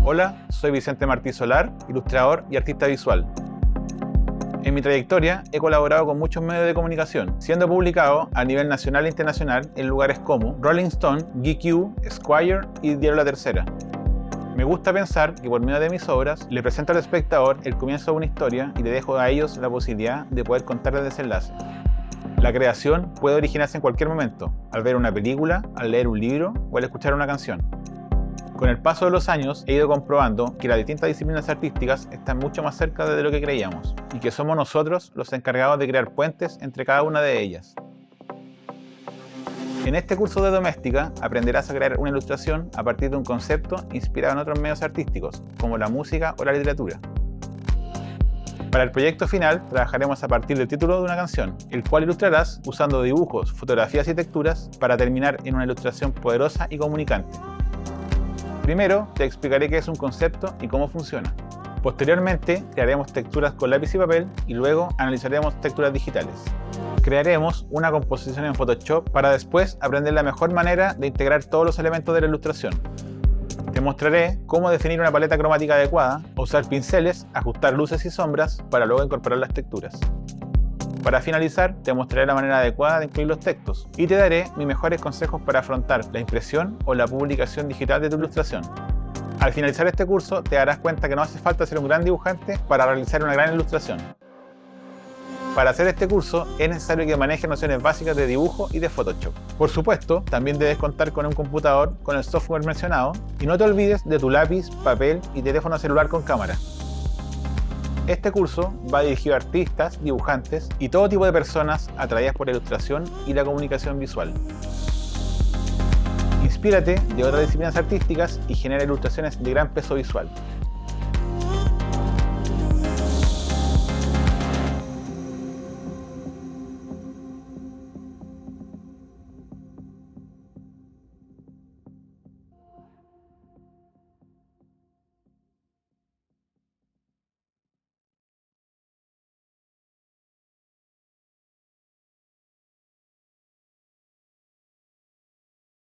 Hola, soy Vicente Martí Solar, ilustrador y artista visual. En mi trayectoria he colaborado con muchos medios de comunicación, siendo publicado a nivel nacional e internacional en lugares como Rolling Stone, GQ, Esquire y Diario La Tercera. Me gusta pensar que por medio de mis obras le presento al espectador el comienzo de una historia y le dejo a ellos la posibilidad de poder contar el desenlace. La creación puede originarse en cualquier momento, al ver una película, al leer un libro o al escuchar una canción. Con el paso de los años he ido comprobando que las distintas disciplinas artísticas están mucho más cerca de lo que creíamos y que somos nosotros los encargados de crear puentes entre cada una de ellas. En este curso de doméstica aprenderás a crear una ilustración a partir de un concepto inspirado en otros medios artísticos, como la música o la literatura. Para el proyecto final trabajaremos a partir del título de una canción, el cual ilustrarás usando dibujos, fotografías y texturas para terminar en una ilustración poderosa y comunicante. Primero te explicaré qué es un concepto y cómo funciona. Posteriormente crearemos texturas con lápiz y papel y luego analizaremos texturas digitales. Crearemos una composición en Photoshop para después aprender la mejor manera de integrar todos los elementos de la ilustración. Te mostraré cómo definir una paleta cromática adecuada, usar pinceles, ajustar luces y sombras para luego incorporar las texturas. Para finalizar, te mostraré la manera adecuada de incluir los textos y te daré mis mejores consejos para afrontar la impresión o la publicación digital de tu ilustración. Al finalizar este curso, te darás cuenta que no hace falta ser un gran dibujante para realizar una gran ilustración. Para hacer este curso es necesario que manejes nociones básicas de dibujo y de Photoshop. Por supuesto, también debes contar con un computador con el software mencionado y no te olvides de tu lápiz, papel y teléfono celular con cámara. Este curso va dirigido a artistas, dibujantes y todo tipo de personas atraídas por la ilustración y la comunicación visual. Inspírate de otras disciplinas artísticas y genera ilustraciones de gran peso visual.